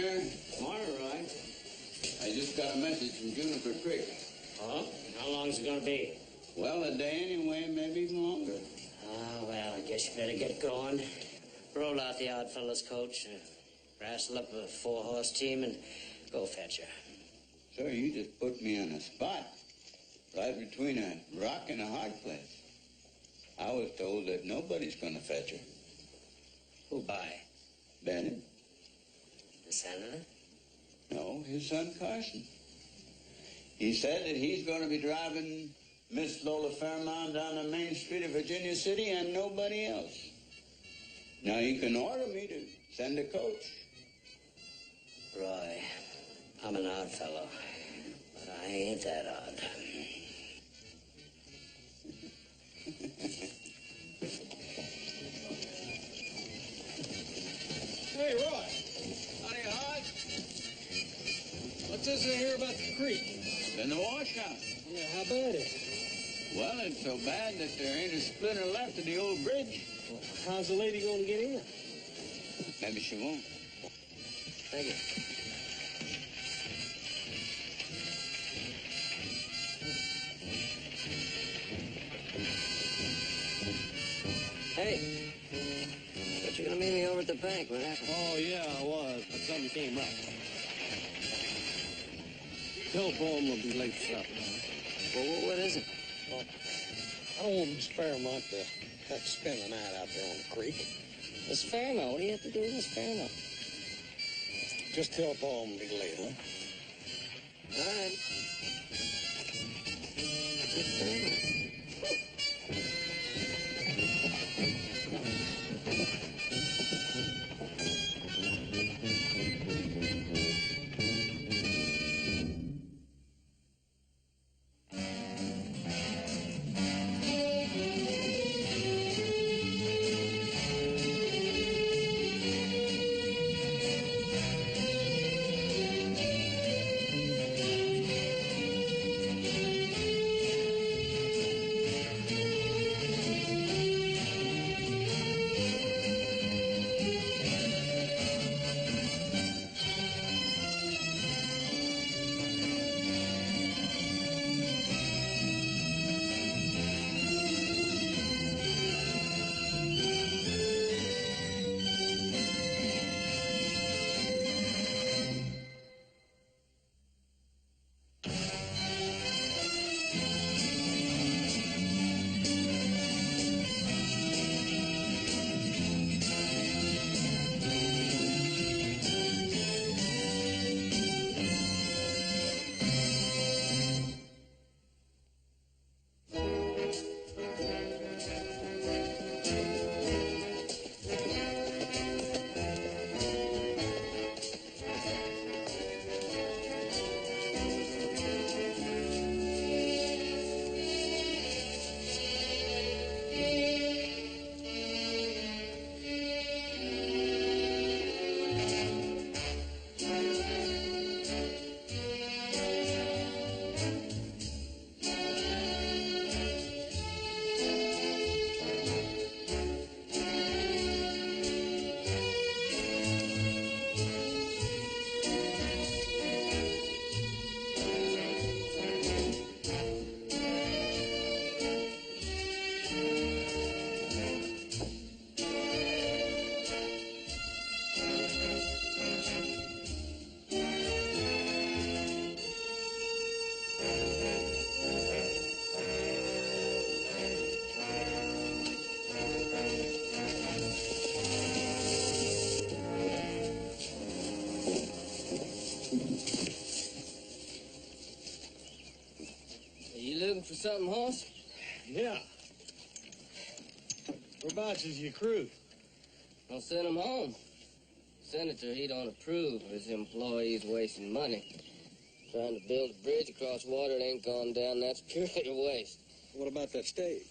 Mayor. Morning, Roy. I just got a message from Juniper Creek. Oh? How long is it going to be? Well, a day anyway, maybe even longer. Oh, well, I guess you better get going. Roll out the Odd Fellows coach, wrestle up a 4-horse team, and go fetch her. Sir, you just put me on a spot. Right between a rock and a hard place. I was told that nobody's going to fetch her. Who by? Bennett? The senator? No, his son Carson. He said that he's going to be driving Miss Lola Fairmount down the main street of Virginia City and nobody else. Now, you can order me to send a coach. Roy, I'm an odd fellow, but I ain't that odd. Hey, Roy. Howdy, Hodge. What's this I hear about the creek? In the washout. Yeah, how bad is it? Well, it's so bad that there ain't a splinter left of the old bridge. Well, how's the lady going to get in? Maybe she won't. Thank you. Hey, thought you were going to meet me over at the bank. What happened? Oh, yeah, I was, but something came up. Tell Paul we'll be late for supper. Well, what is it? Well, I don't want Miss Fairmont to have to spend the night out there on the creek. Miss Fairmont? What do you have to do with Miss Fairmont? Just tell Paul we'll be late, huh? All right. Miss Fairmont. Looking for something, Hoss? Yeah. Whereabouts is your crew? I'll send him home. Senator, he don't approve of his employees wasting money. Trying to build a bridge across water that ain't gone down, that's purely a waste. What about that stage?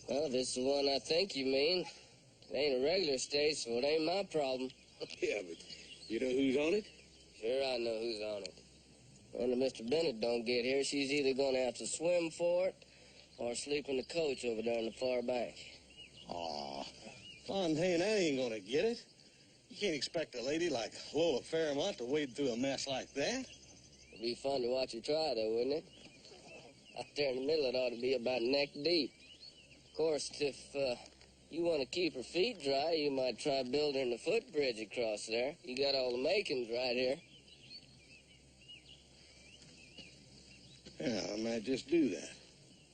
Well, this is the one I think you mean. It ain't a regular stage, so it ain't my problem. Yeah, but you know who's on it? Sure, I know who's on it. When Mr. Bennett don't get here, she's either going to have to swim for it or sleep in the coach over there on the far bank. Aw, Fontaine, I ain't gonna get it. You can't expect a lady like Lola Fairmont to wade through a mess like that. It'd be fun to watch her try, though, wouldn't it? Out there in the middle, it ought to be about neck deep. Of course, if you want to keep her feet dry, you might try building the footbridge across there. You got all the makings right here. Yeah, I might just do that.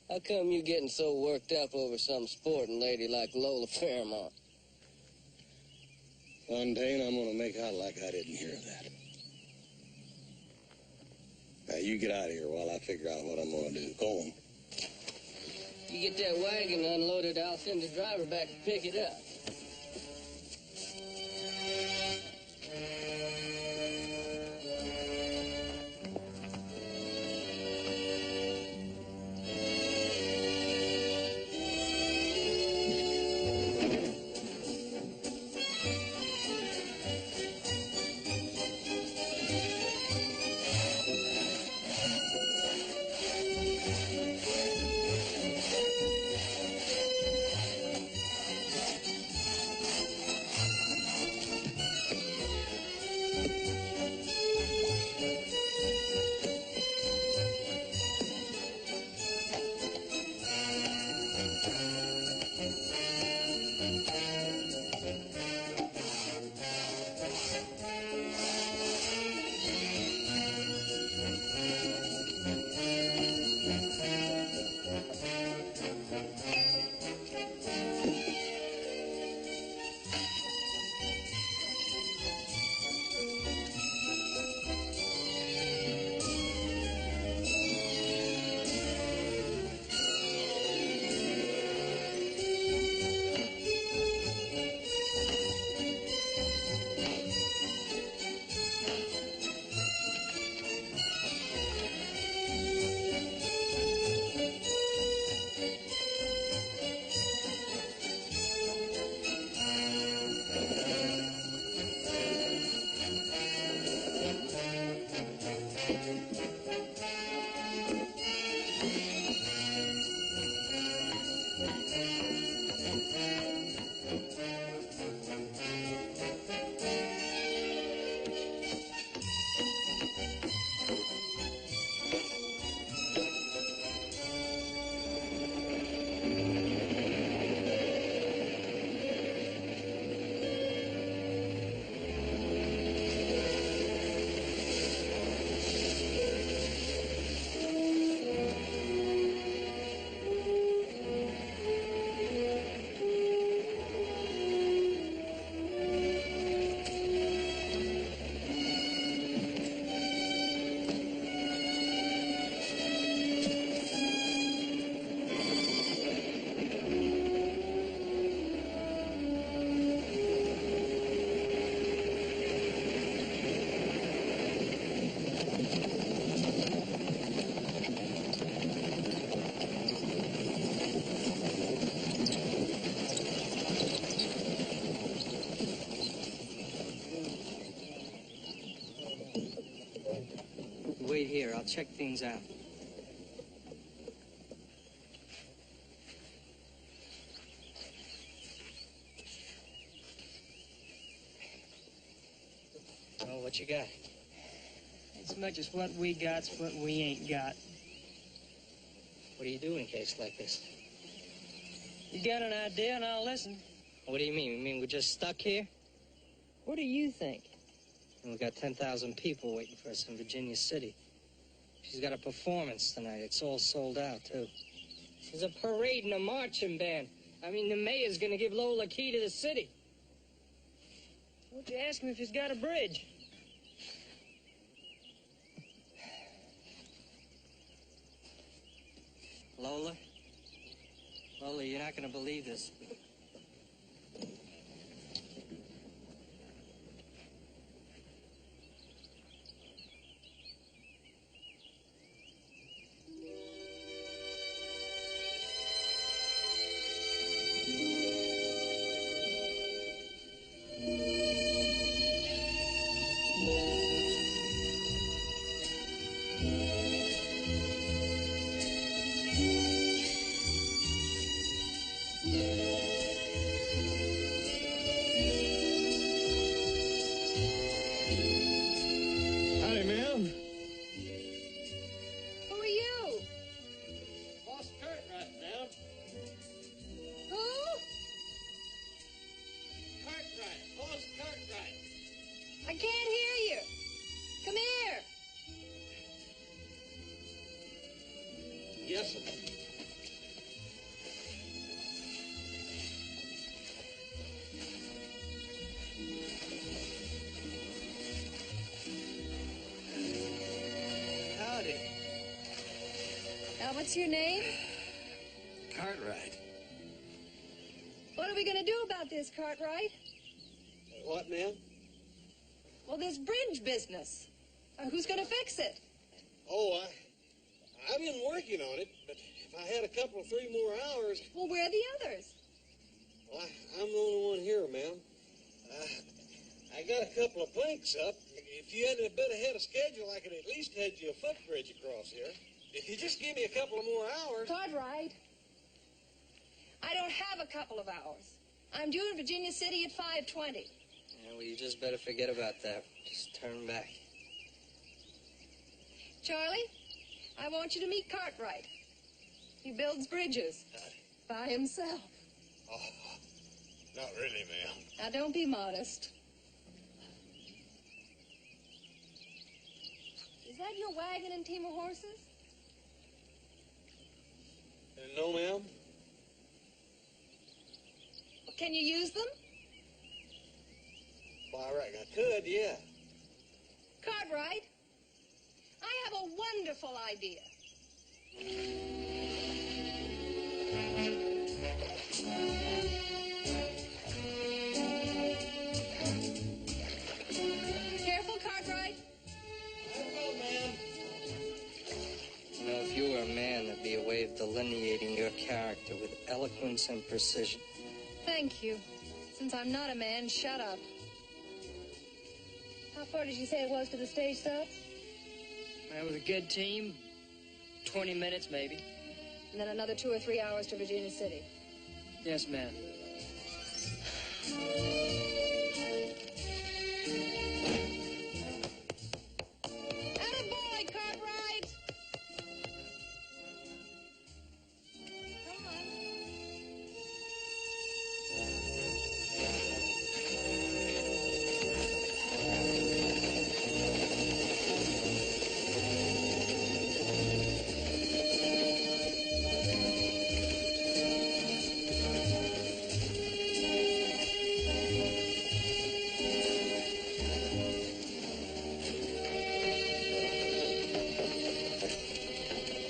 How come you getting so worked up over some sporting lady like Lola Fairmont? Fontaine, I'm gonna make out like I didn't hear that. Now, you get out of here while I figure out what I'm gonna do. Go on. You get that wagon unloaded, I'll send the driver back to pick it up. Wait here. I'll check things out. Oh, what you got? As much as what we got's what we ain't got. What do you do in a case like this? You got an idea and I'll listen. What do you mean? You mean we're just stuck here? What do you think? And we got 10,000 people waiting for us in Virginia City. She's got a performance tonight. It's all sold out, too. There's a parade and a marching band. I mean, the mayor's gonna give Lola a key to the city. Won't you ask him if he's got a bridge? Lola? Lola, you're not going to believe this. Yes, sir. Howdy. What's your name? Cartwright. What are we going to do about this, Cartwright? What, ma'am? Well, this bridge business. Who's going to fix it? Oh, I've been working on it, but if I had a couple of 3 more hours... Well, where are the others? Well, I'm the only one here, ma'am. I got a couple of planks up. If you had a bit ahead of schedule, I could at least head you a footbridge across here. If you just give me a couple of more hours... Cartwright, I don't have a couple of hours. I'm due in Virginia City at 5:20. Yeah, well, you just better forget about that. Just turn back. Charlie, I want you to meet Cartwright. He builds bridges by himself. Oh, not really, ma'am. Now, don't be modest. Is that your wagon and team of horses? No, ma'am. Can you use them? Well, I reckon I could, yeah. Cartwright, I have a wonderful idea. Careful, Cartwright. I will, ma'am. You know, if you were a man, there'd be a way of delineating your character with eloquence and precision. Thank you. Since I'm not a man, shut up. How far did you say it was to the stage stop? That was a good team. 20 minutes, maybe. And then another 2 or 3 hours to Virginia City. Yes, ma'am. Attaboy, Cartwright! Come on.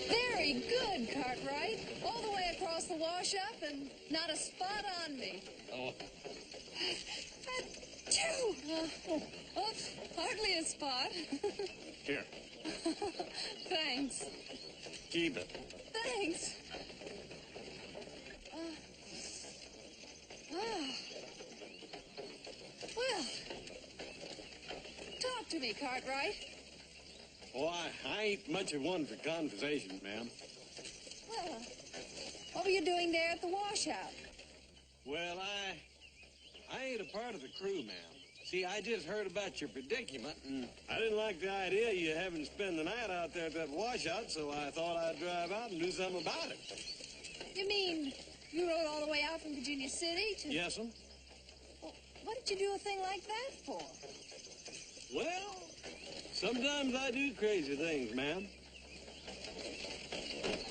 Very good, Cartwright. All the way across the wash-up and not a spot on me. Oh, Achoo! Oops, hardly a spot. here. Thanks. Keep it. Thanks. Well, talk to me, Cartwright. Why, I ain't much of one for conversation, ma'am. Well, what were you doing there at the washout? Well, I ain't a part of the crew, ma'am. See, I just heard about your predicament, and I didn't like the idea of you having to spend the night out there at that washout, so I thought I'd drive out and do something about it. You mean you rode all the way out from Virginia City to... Yes, ma'am. Well, what did you do a thing like that for? Well, sometimes I do crazy things, ma'am.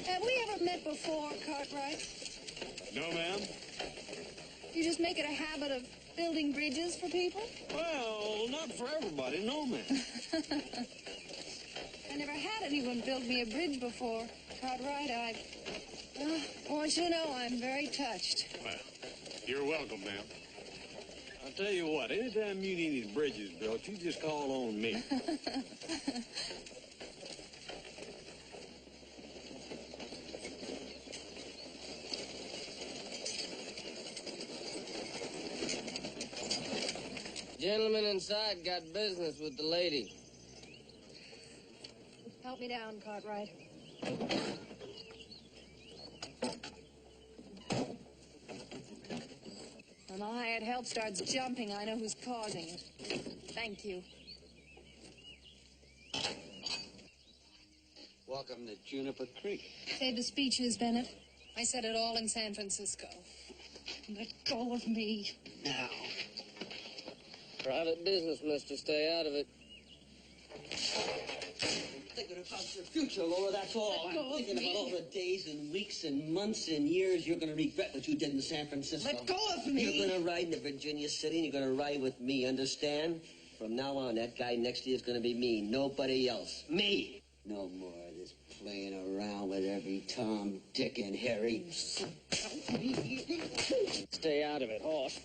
Have we ever met before, Cartwright? No, ma'am. You just make it a habit of building bridges for people? Well, not for everybody, no, ma'am. I never had anyone build me a bridge before, Cartwright. I want you to know I'm very touched. Well, you're welcome, ma'am. I'll tell you what, anytime you need any bridges built, you just call on me. Gentleman inside got business with the lady. Help me down, Cartwright. When the hired help starts jumping, I know who's causing it. Thank you. Welcome to Juniper Creek. Save the speeches, Bennett. I said it all in San Francisco. Let go of me. Now, Private business, mister. Stay out of it. thinking about your future, Laura, that's all. Let go I'm of thinking me. about all the days and weeks and months and years you're going to regret what you did in San Francisco. Let go of me. You're going to ride into Virginia City, and you're going to ride with me, understand? From now on, that guy next to you is going to be me, nobody else. Me! No more of this playing around with every Tom, Dick, and Harry. Stay out of it, horse.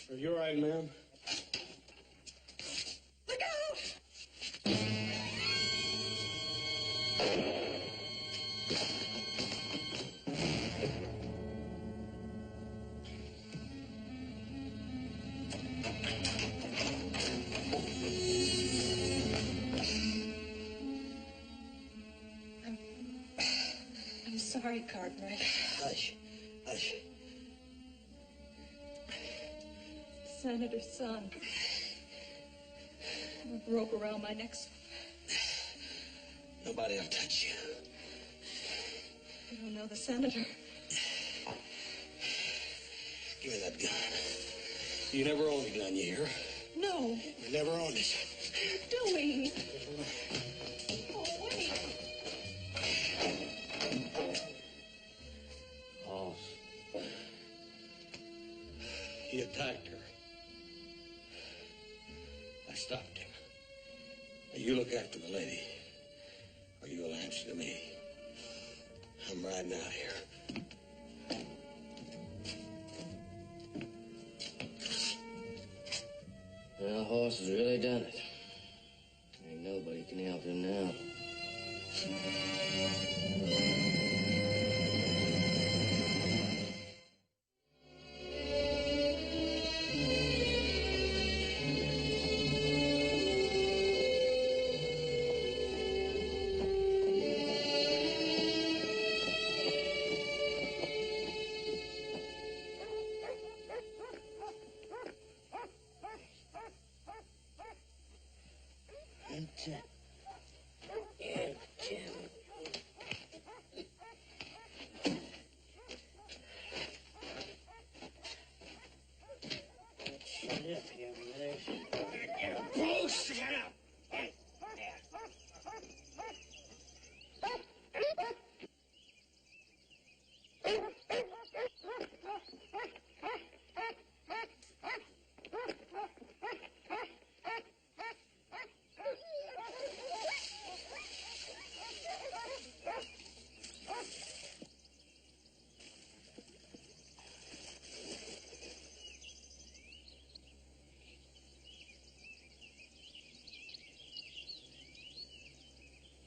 Are you all right, ma'am? Look out! I'm sorry, Cartwright. Hush. Hush. Senator's son. A rope around my neck. Nobody will touch you. You don't know the senator. Give me that gun. You never owned a gun, you hear? No. You never owned it. What are you doing? Oh, wait. Hoss. He attacked her. I stopped him. Now you look after the lady, or you'll answer to me. I'm riding out here. Now, Hoss has really done it. Ain't nobody can help him now.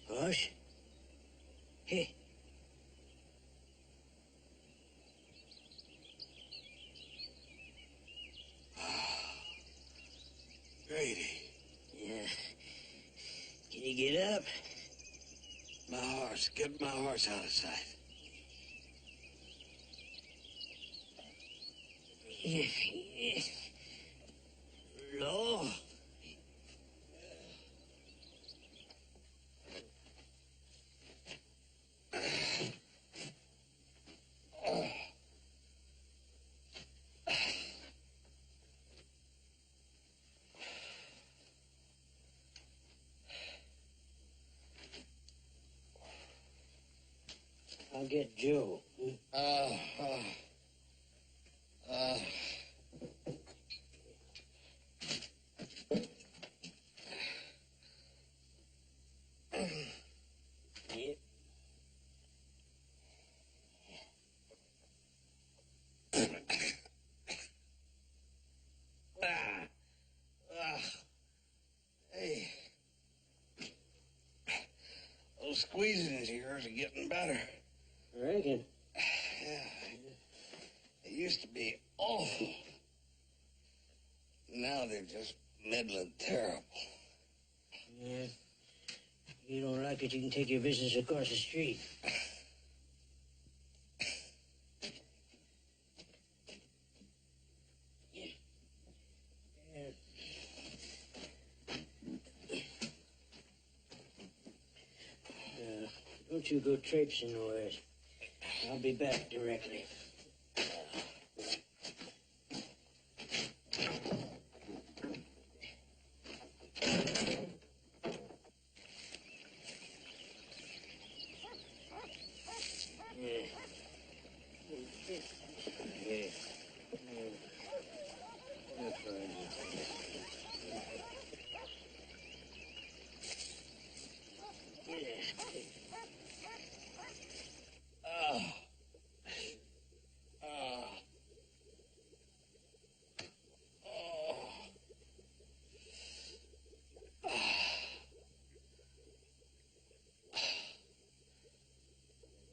Hush. Hey. Grady. Yeah. Can you get up? My horse. Get my horse out of sight. Law? I'll get Joe. Hey. Those squeezings of yours are getting better. I reckon. Yeah. They used to be awful. Now they're just middling terrible. Yeah. You don't like it, you can take your business across the street. Don't you go traipsing nowhere. I'll be back directly.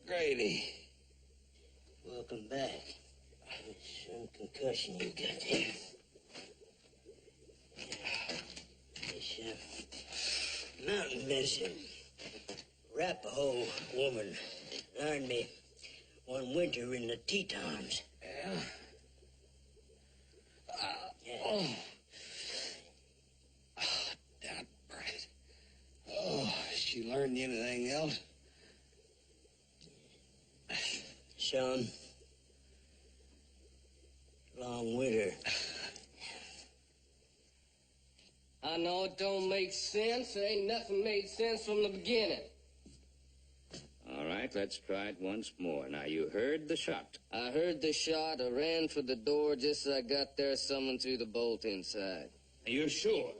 Grady. Welcome back. Some concussion you got there. This mountain medicine. Arapaho woman learned me one winter in the Tetons. Yeah? Yeah. Oh, damn it. Oh, she learned anything else? Son, long winter. I know it don't make sense. There ain't nothing made sense from the beginning. All right, let's try it once more. Now, you heard the shot. I heard the shot. I ran for the door. Just as I got there, someone threw the bolt inside. Are you sure?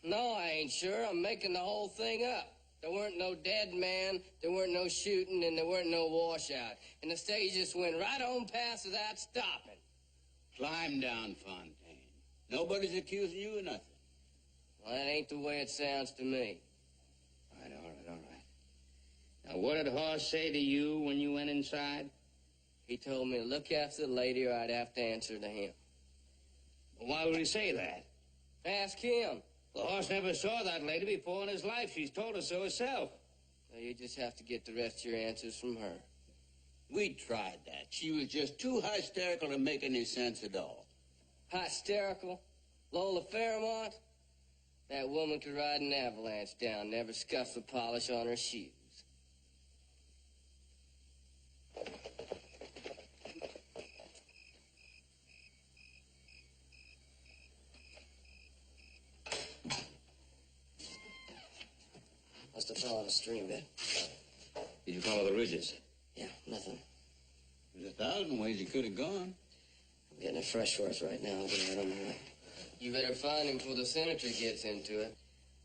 No, I ain't sure. I'm making the whole thing up. There weren't no dead man, there weren't no shooting, and there weren't no washout. And the stage just went right on past without stopping. Climb down, Fontaine. Nobody's accusing you of nothing. Well, that ain't the way it sounds to me. All right. Now, what did Hoss say to you when you went inside? He told me to look after the lady or I'd have to answer to him. Well, why would he say that? Ask him. The Hoss never saw that lady before in his life. She's told us so herself. Well, you just have to get the rest of your answers from her. We tried that. She was just too hysterical to make any sense at all. Hysterical? Lola Fairmont? That woman could ride an avalanche down, never scuff the polish on her shoes. Must have followed a stream bed. Did you follow the ridges? Yeah, nothing. There's 1,000 ways he could have gone. I'm getting a fresh horse right now, but I don't know. You better find him before the senator gets into it.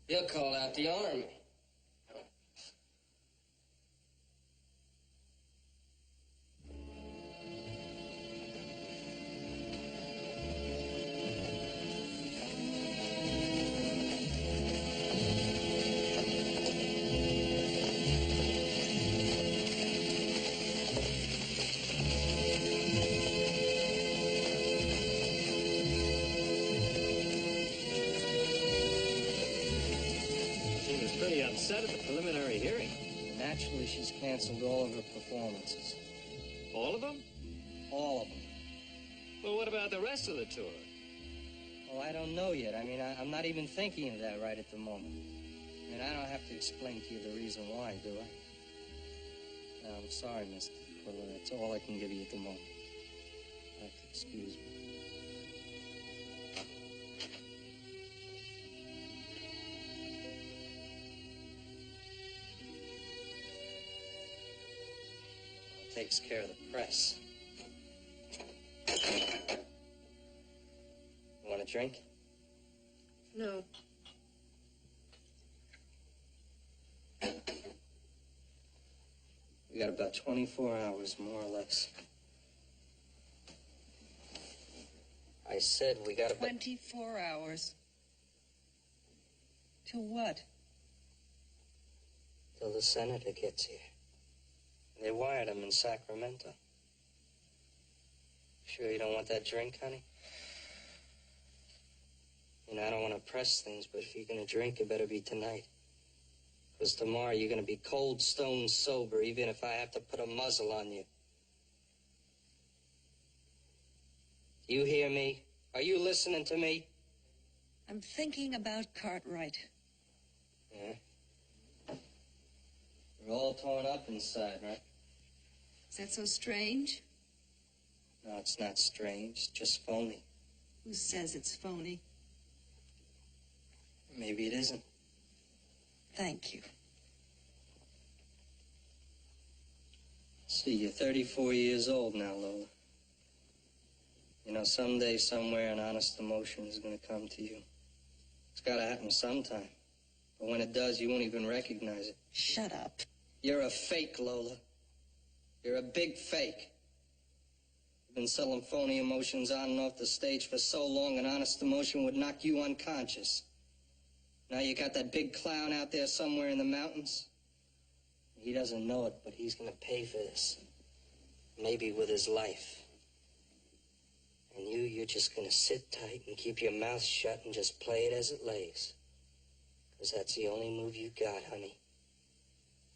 He'll call out the army. Upset at the preliminary hearing. Naturally, she's canceled all of her performances. All of them? All of them. Well, what about the rest of the tour? Oh, I don't know yet. I mean, I'm not even thinking of that right at the moment. And I don't have to explain to you the reason why, do I? No, I'm sorry, Mr. Quiller. That's all I can give you at the moment. You'll have to excuse me. Takes care of the press. Want a drink? No. We got about 24 hours, more or less. I said we got about 24 hours. To what? till the senator gets here. They wired him in Sacramento. Sure you don't want that drink, honey? You know, I don't want to press things, but if you're going to drink, it better be tonight. Because tomorrow you're going to be cold stone sober, even if I have to put a muzzle on you. Do you hear me? Are you listening to me? I'm thinking about Cartwright. Yeah? We're all torn up inside, right? Is that so strange? No, it's not strange, just phony. Who says it's phony? Maybe it isn't. Thank you. See, you're 34 years old now, Lola. You know, someday, somewhere, an honest emotion is going to come to you. It's got to happen sometime. But when it does, you won't even recognize it. Shut up. You're a fake, Lola. You're a big fake. You've been selling phony emotions on and off the stage for so long, an honest emotion would knock you unconscious. Now you got that big clown out there somewhere in the mountains. He doesn't know it, but he's going to pay for this. Maybe with his life. And you're just going to sit tight and keep your mouth shut and just play it as it lays. Because that's the only move you got, honey.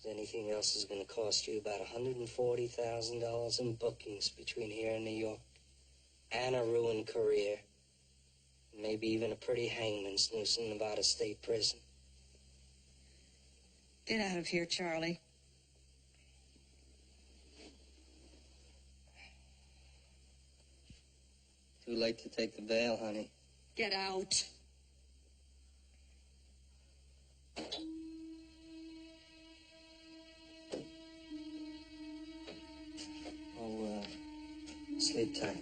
Anything else is going to cost you about $140,000 in bookings between here and New York. And a ruined career. Maybe even a pretty hangman's noose in Nevada State Prison. Get out of here, Charlie. Too late to take the bail, honey. Get out. Oh, sleep tight.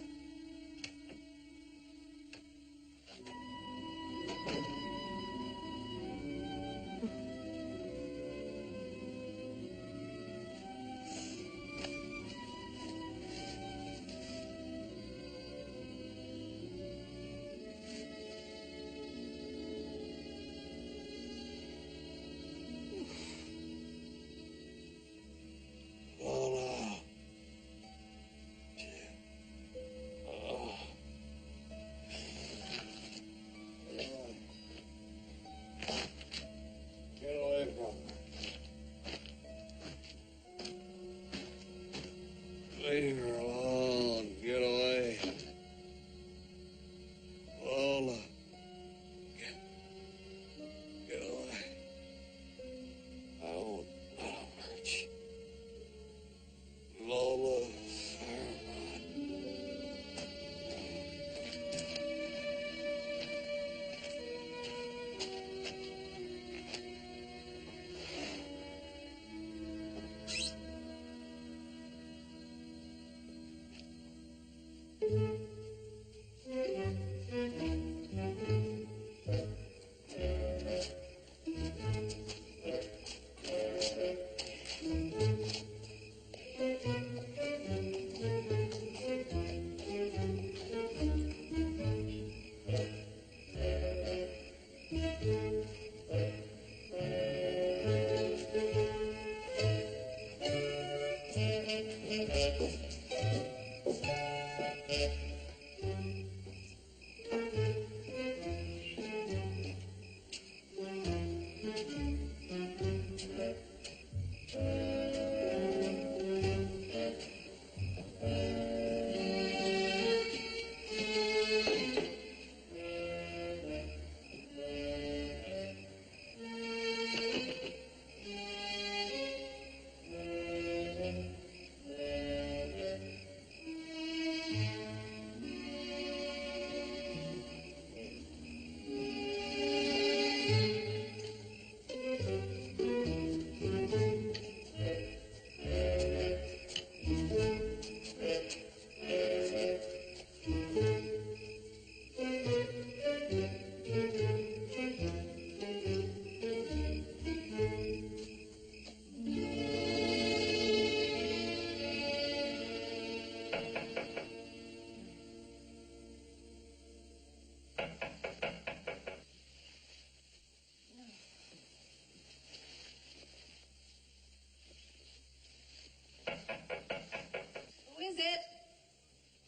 Leave her alone. Get away. Lola. Get away. I won't hurt you. Lola.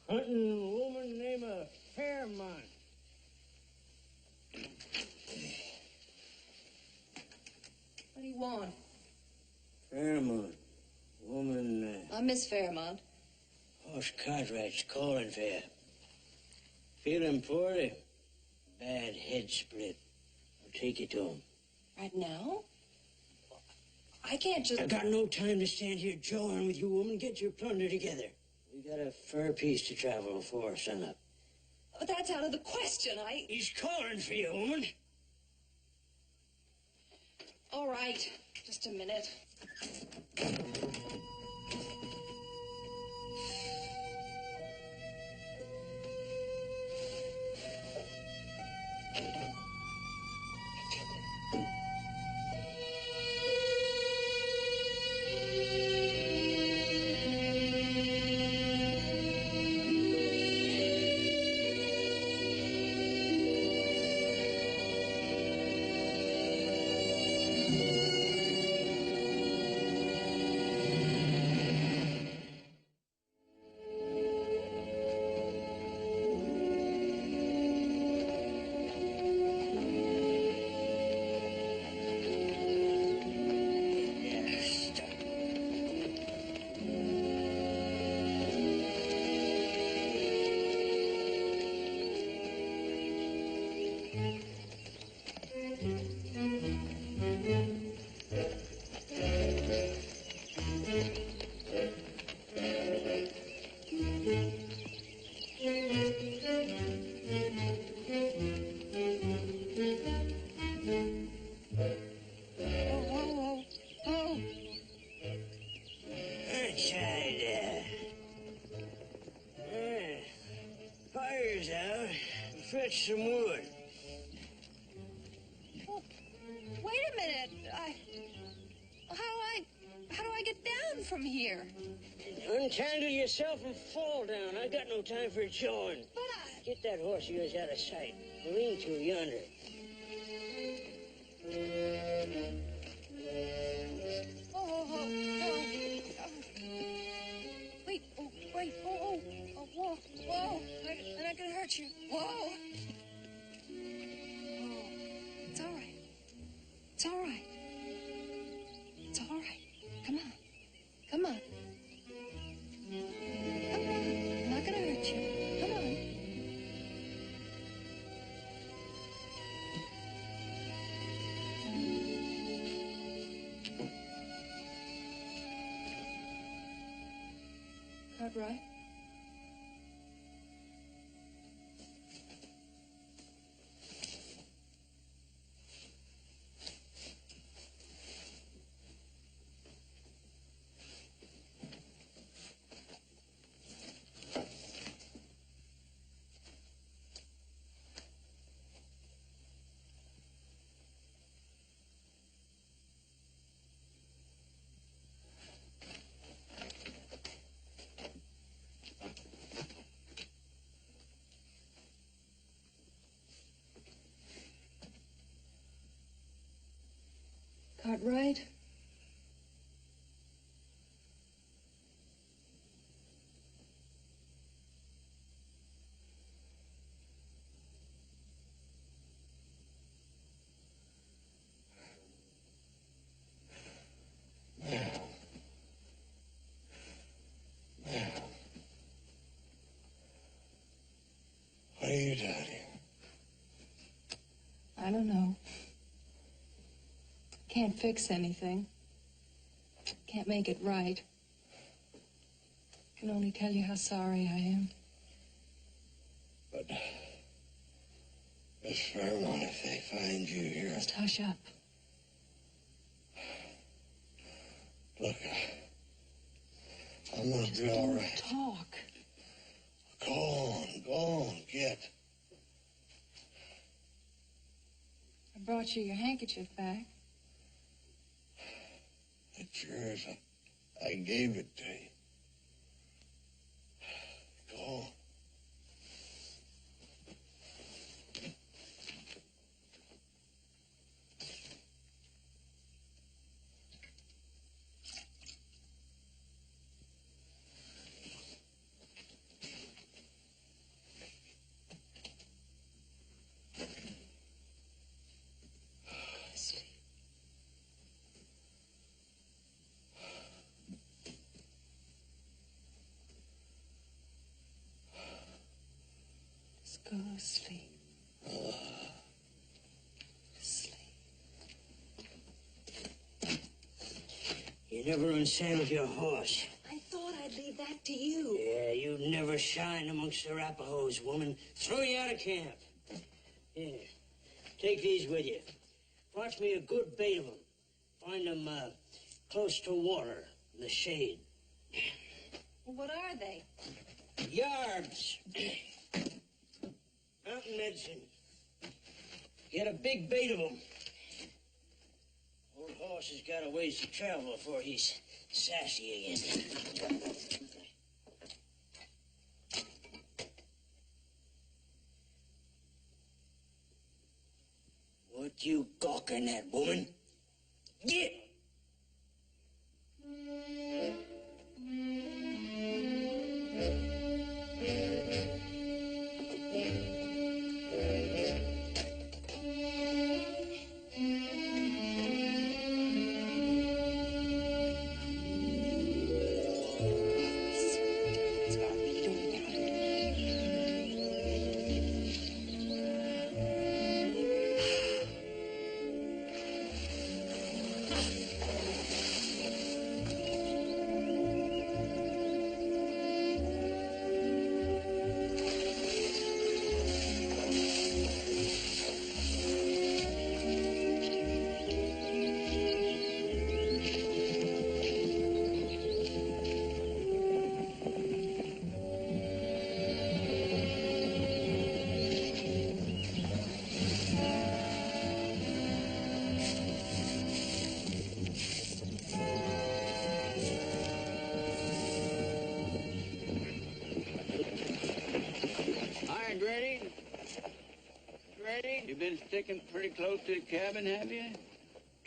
Hunting a woman named Fairmont. What do you want? Fairmont. Woman, I'm Miss Fairmont. horse Cartwright's calling for you. Feeling poorly? Bad head split. I'll take you to him. Right now? I can't just... I've got no time to stand here jawing with you, woman. Get your plunder together. We got a fur piece to travel before sunup. But that's out of the question. He's calling for you, woman. All right. Just a minute. Fire's out. Fetch some wood. Well, wait a minute. How do I get down from here? Untangle yourself and fall down. I got no time for jawing. But Get that horse of yours out of sight. Lean to yonder. Oh. Wait, whoa. I'm not gonna hurt you. Whoa. It's all right. It's all right. It's all right. Come on. Come on. I'm not gonna hurt you. Come on. Cartwright? Cartwright? What are you doing here? I don't know. Can't fix anything. Can't make it right. Can only tell you how sorry I am. But Miss Fairmont, if they find you here... Just hush up. Look, I'm gonna be all right. Talk. Go on, get. I brought you your handkerchief back. It's yours. I gave it to you. Go on. You never unsaddled your horse. I thought I'd leave that to you. Yeah, you never shine amongst the Arapahoes, woman. Throw you out of camp. Here, take these with you. Watch me a good bait of them. Find them close to water, in the shade. What are they? Yarbs. Mountain medicine. Get a big bait of them. Old horse has got a ways to travel before he's sassy again. What you gawking at, woman? Get! Hi, Grady. Grady, you been sticking pretty close to the cabin, have you?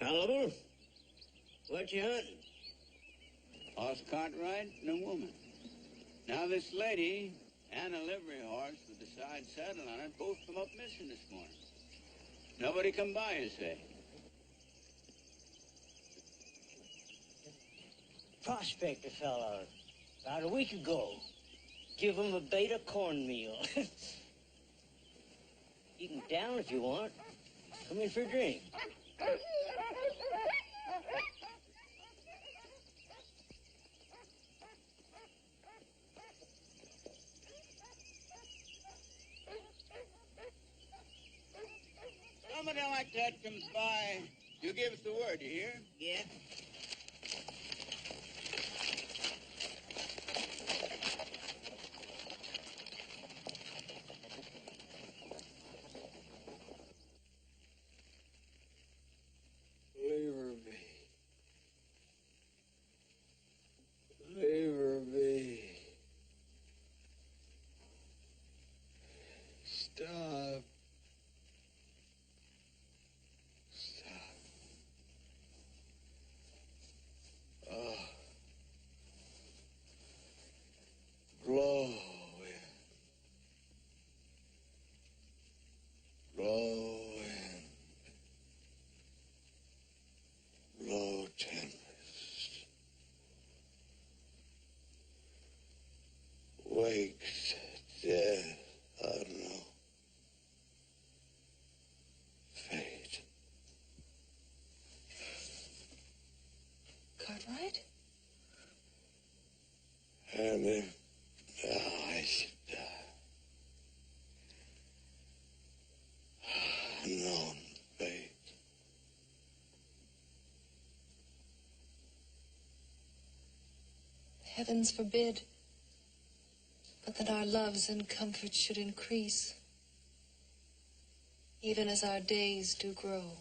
Tolliver? What you hunting? Horse Cartwright and a woman. Now, this lady and a livery horse with the side saddle on it both come up missing this morning. Nobody come by, you say? Prospector fella, about a week ago. Give him a bait of cornmeal. You can down if you want. Come in for a drink. Somebody like that comes by, you give us the word, you hear? Yeah. Leave her be. Leave her be. Stop. Stop. Oh. Blow in. Blow in. Blow tempest. Wakes death. I don't know. Fate. Cartwright? And if I should die, unknown fate. Heavens forbid, but that our loves and comforts should increase, even as our days do grow.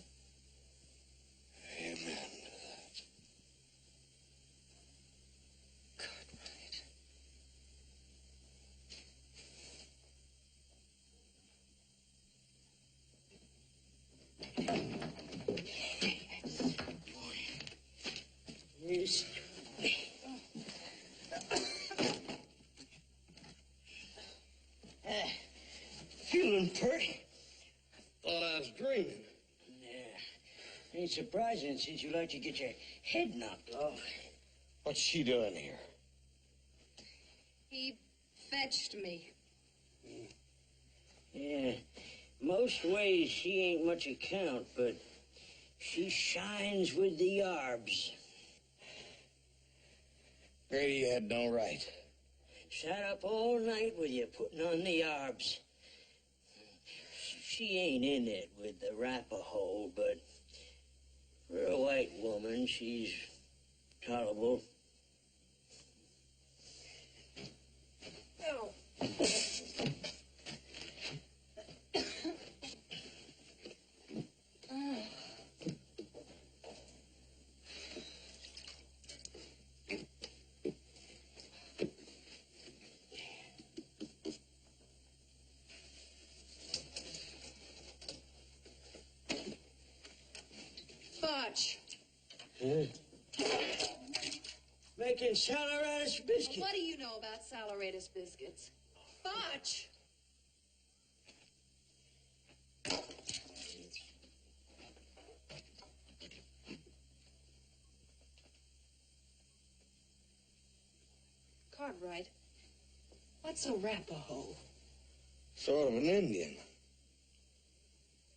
Amen to that. Cartwright. Yes. Feeling pretty. Thought I was dreaming. Yeah. Ain't surprising since you like to get your head knocked off. What's she doing here? He fetched me. Yeah. Most ways she ain't much account, but she shines with the yarbs. Grady had no right. Sat up all night with you putting on the arbs. She ain't in it with the Arapaho, but for a white woman, she's tolerable. Oh. Butch. Huh? Making saleratus biscuits. What do you know about saleratus biscuits? Butch! Cartwright, what's a Arapaho? Sort of an Indian.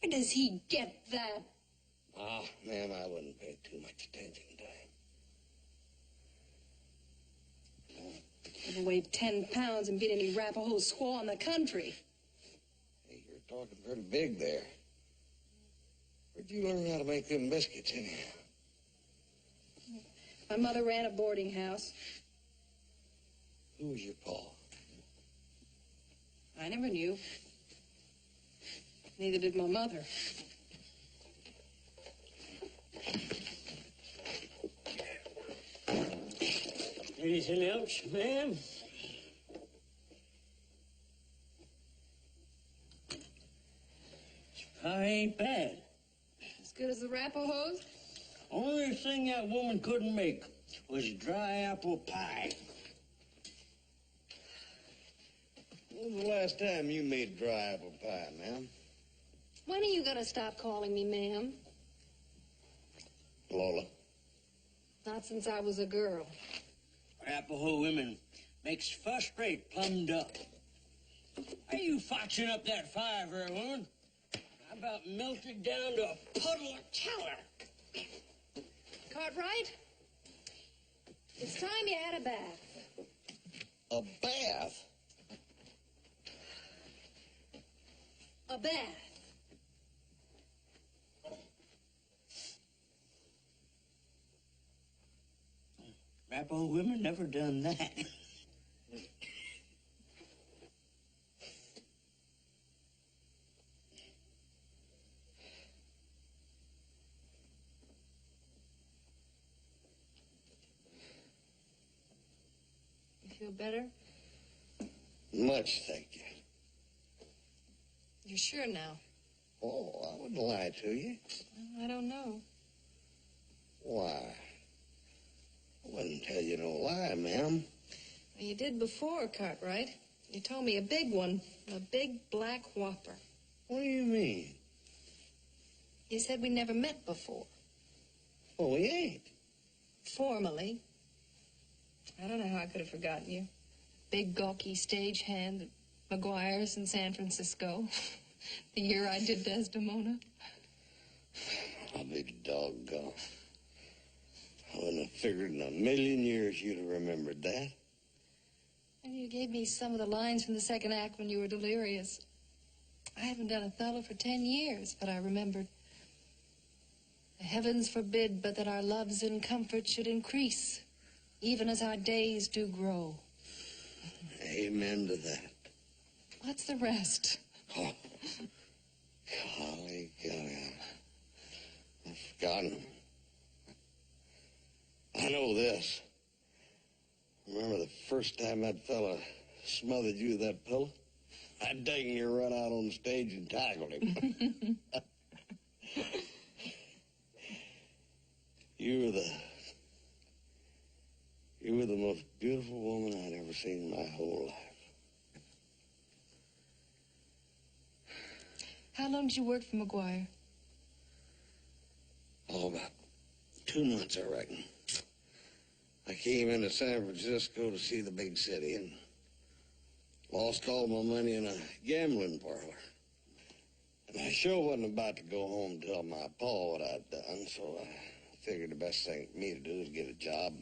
Where does he get that? Ah, ma'am, I wouldn't pay too much attention to him. Never weighed 10 pounds and beat any Arapaho squaw in the country. Hey, you're talking pretty big there. Where'd you learn how to make them biscuits, anyhow? My mother ran a boarding house. Who was your pa? I never knew. Neither did my mother. Anything else, ma'am? Pie ain't bad. As good as the Arapahoes? Only thing that woman couldn't make was dry apple pie. When was the last time you made dry apple pie, ma'am? When are you gonna stop calling me ma'am? Lola. Not since I was a girl. Arapaho women makes first rate plummed up. Are you foxing up that fire for a woman? I about melted down to a puddle of tallow. Cartwright, it's time you had a bath. A bath? A bath. Arapaho women never done that. You feel better? Much, thank you. You're sure now? Oh, I wouldn't lie to you. I don't know. Why? I wouldn't tell you no lie, ma'am. Well, you did before, Cartwright. You told me a big one. A big black whopper. What do you mean? You said we never met before. Oh, we ain't. Formally. I don't know how I could have forgotten you. Big, gawky stagehand at McGuire's in San Francisco. The year I did Desdemona. I'll be doggone. I wouldn't have figured in a million years you'd have remembered that. And you gave me some of the lines from the second act when you were delirious. I haven't done Othello for 10 years, but I remembered. The heavens forbid but that our loves in comfort should increase, even as our days do grow. Amen to that. What's the rest? Oh, golly, golly, I've forgotten. I know this. Remember the first time that fella smothered you with that pillow? I dang near run out on stage and tackled him. You were the most beautiful woman I'd ever seen in my whole life. How long did you work for McGuire? Oh, about 2 months, I reckon. I came into San Francisco to see the big city and lost all my money in a gambling parlor. And I sure wasn't about to go home and tell my pa what I'd done, so I figured the best thing for me to do is get a job,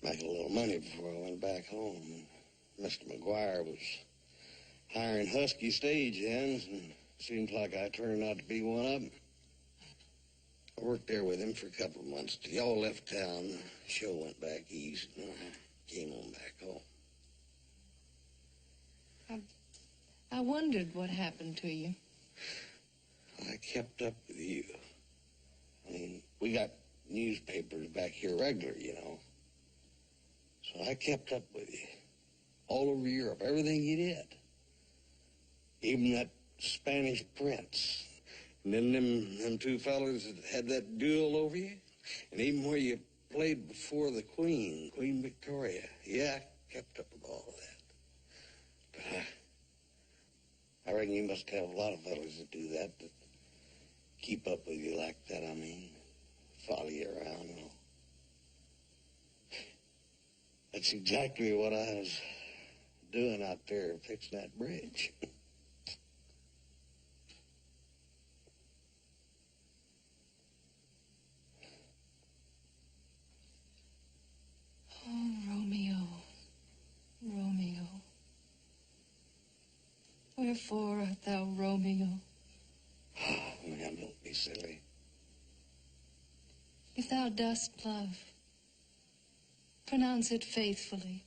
make a little money before I went back home. And Mr. McGuire was hiring husky stage hands, and seems like I turned out to be one of them. I worked there with him for a couple of months till y'all left town. The show went back east, and I came on back home. I wondered what happened to you. I kept up with you. I mean, we got newspapers back here regular, you know. So I kept up with you. All over Europe, everything you did. Even that Spanish prince. And then them two fellas that had that duel over you. And even where you played before the Queen, Queen Victoria. Yeah, I kept up with all of that. But I reckon you must have a lot of fellas that do that keep up with you like that, I mean. Follow you around and all. That's exactly what I was doing out there fixing that bridge. Oh, Romeo, Romeo. Wherefore art thou Romeo? Oh, man, don't be silly. If thou dost love, pronounce it faithfully.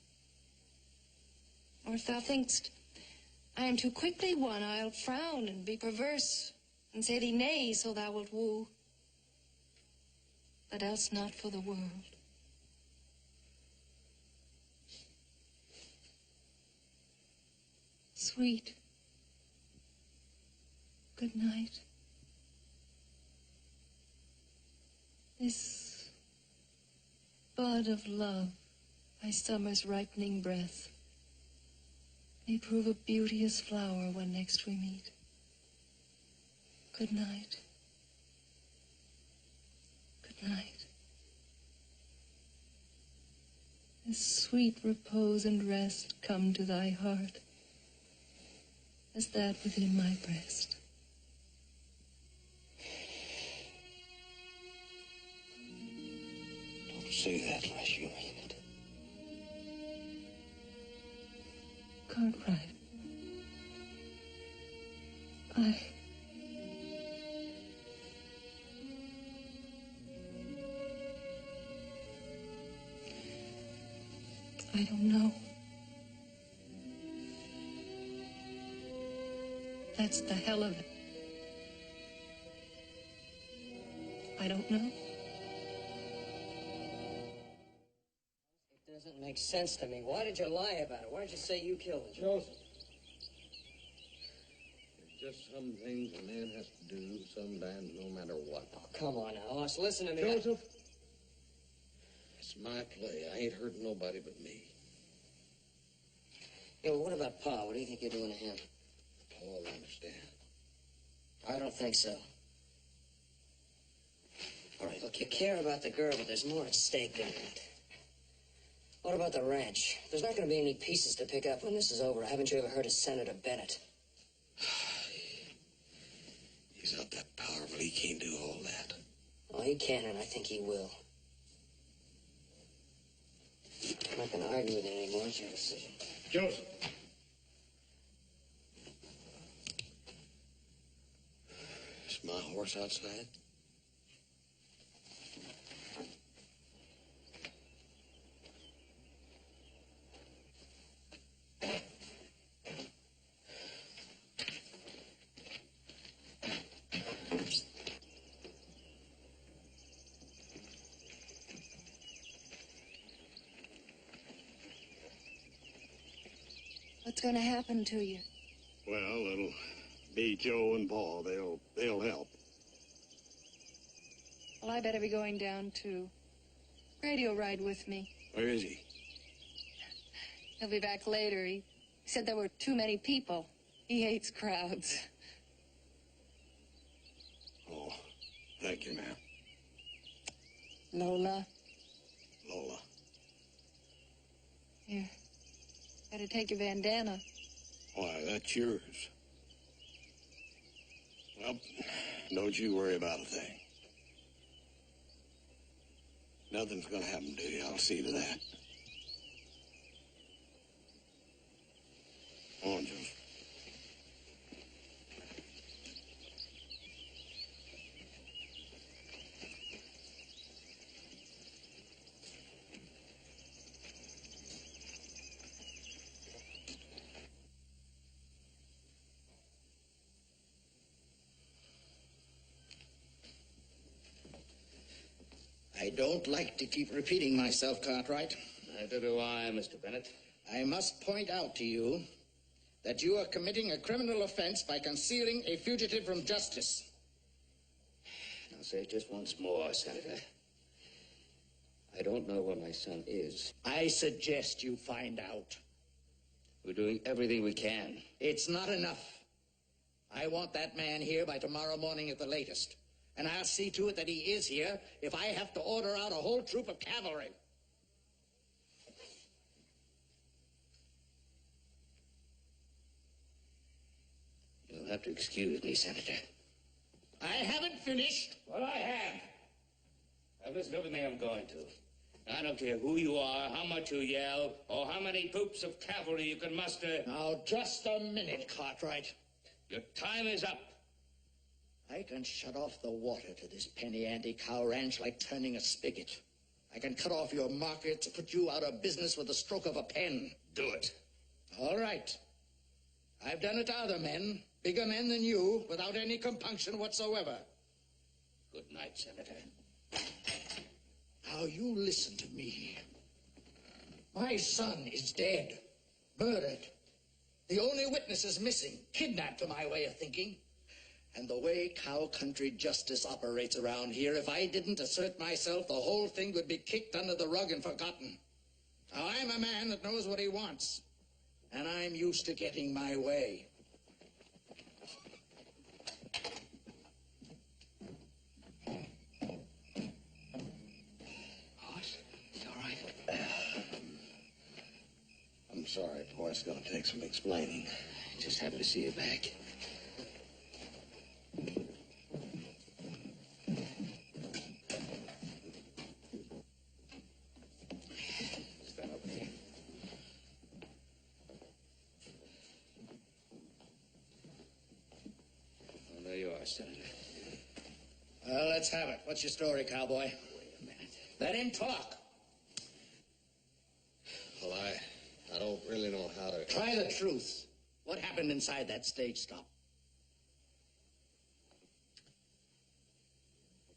Or if thou think'st I am too quickly won, I'll frown and be perverse and say thee nay, so thou wilt woo. But else not for the world. Sweet, good night. This bud of love, by summer's ripening breath, may prove a beauteous flower when next we meet. Good night. Good night. As sweet repose and rest come to thy heart as that within my breast. Don't say that unless you mean it. Cartwright. I don't know. That's the hell of it. I don't know. It doesn't make sense to me. Why did you lie about it? Why did you say you killed it? Joseph. There's just some things a man has to do sometimes no matter what. Oh, come on now, Hoss. Listen to me. Joseph, it's my play. I ain't hurting nobody but me. Yeah, well, what about Pa? What do you think you're doing to him? Paul will understand. I don't think so. All right, look, you care about the girl, but there's more at stake than that. What about the ranch? There's not going to be any pieces to pick up when this is over. Haven't you ever heard of Senator Bennett? He's not that powerful. He can't do all that. Oh, he can, and I think he will. I'm not going to argue with you anymore. It's your decision. Joseph. Is my horse outside? What's going to happen to you? Well, it'll be Joe and Paul. They'll help. Well, I better be going down too. Radio ride with me. Where is he? He'll be back later. He said there were too many people. He hates crowds. Oh, thank you, ma'am. Lola. Lola. Here. Better take your bandana. Why, that's yours. Well, don't you worry about a thing. Nothing's gonna happen to you. I'll see to that. don't like to keep repeating myself, Cartwright. Neither do I, Mr. Bennett. I must point out to you that you are committing a criminal offense by concealing a fugitive from justice. I'll say it just once more, Senator. I don't know where my son is. I suggest you find out. We're doing everything we can. It's not enough. I want that man here by tomorrow morning at the latest. And I'll see to it that he is here if I have to order out a whole troop of cavalry. You'll have to excuse me, Senator. I haven't finished. Well, I have. I've listened to everything I'm going to. I don't care who you are, how much you yell, or how many troops of cavalry you can muster. Now, just a minute, Cartwright. Your time is up. I can shut off the water to this penny-ante cow ranch like turning a spigot. I can cut off your markets, put you out of business with the stroke of a pen. Do it. All right. I've done it to other men, bigger men than you, without any compunction whatsoever. Good night, Senator. Now, you listen to me. My son is dead, murdered. The only witness is missing, kidnapped to my way of thinking. And the way cow country justice operates around here, if I didn't assert myself, the whole thing would be kicked under the rug and forgotten. Now, I'm a man that knows what he wants, and I'm used to getting my way. Boss, you all right? I'm sorry, boy. It's going to take some explaining. Just happy to see you back. Senator. Well, let's have it. What's your story, cowboy? Wait a minute. Let him talk. Well, I don't really know how to... Try the truth. What happened inside that stage stop?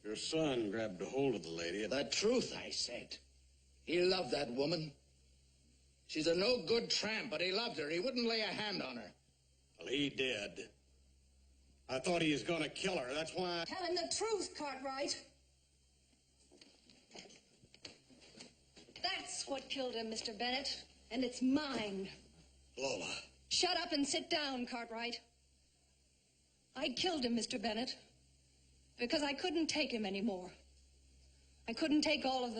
Your son grabbed a hold of the lady. The truth, I said. He loved that woman. She's a no-good tramp, but he loved her. He wouldn't lay a hand on her. Well, he did. I thought he was going to kill her. That's why... Tell him the truth, Cartwright. That's what killed him, Mr. Bennett. And it's mine. Lola. Shut up and sit down, Cartwright. I killed him, Mr. Bennett, because I couldn't take him anymore. I couldn't take all of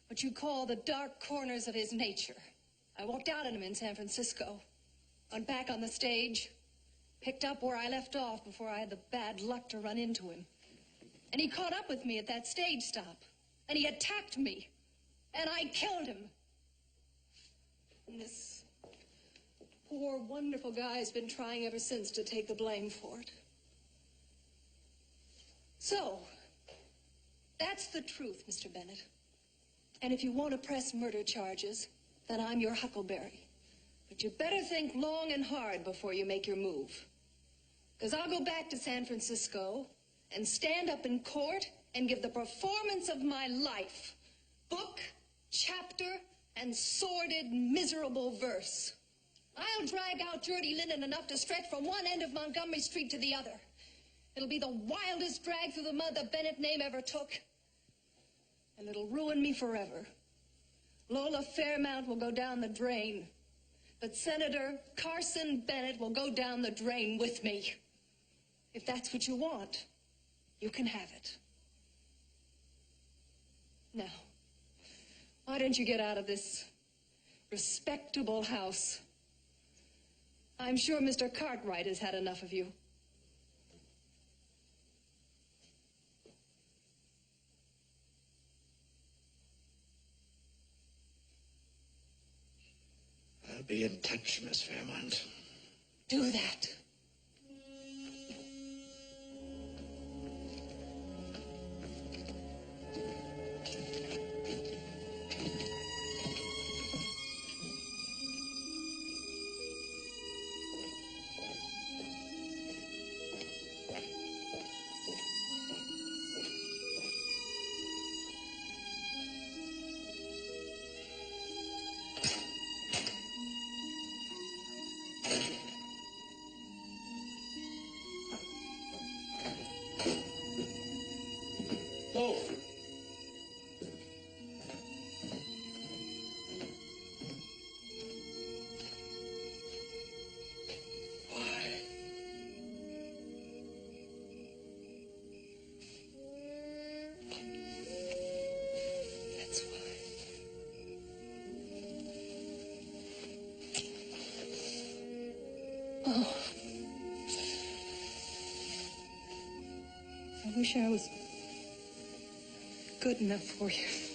what you call the dark corners of his nature. I walked out on him in San Francisco, went back on the stage, picked up where I left off before I had the bad luck to run into him. And he caught up with me at that stage stop, and he attacked me, and I killed him. And this poor, wonderful guy has been trying ever since to take the blame for it. So, that's the truth, Mr. Bennett. And if you want to press murder charges, then I'm your huckleberry. But you better think long and hard before you make your move. Because I'll go back to San Francisco and stand up in court and give the performance of my life. Book, chapter, and sordid, miserable verse. I'll drag out dirty linen enough to stretch from one end of Montgomery Street to the other. It'll be the wildest drag through the mud the Bennett name ever took. And it'll ruin me forever. Lola Fairmount will go down the drain. But Senator Carson Bennett will go down the drain with me. If that's what you want, you can have it. Now, why don't you get out of this respectable house? I'm sure Mr. Cartwright has had enough of you. I'll be in touch, Miss Fairmont. Do that. wish I was good enough for you.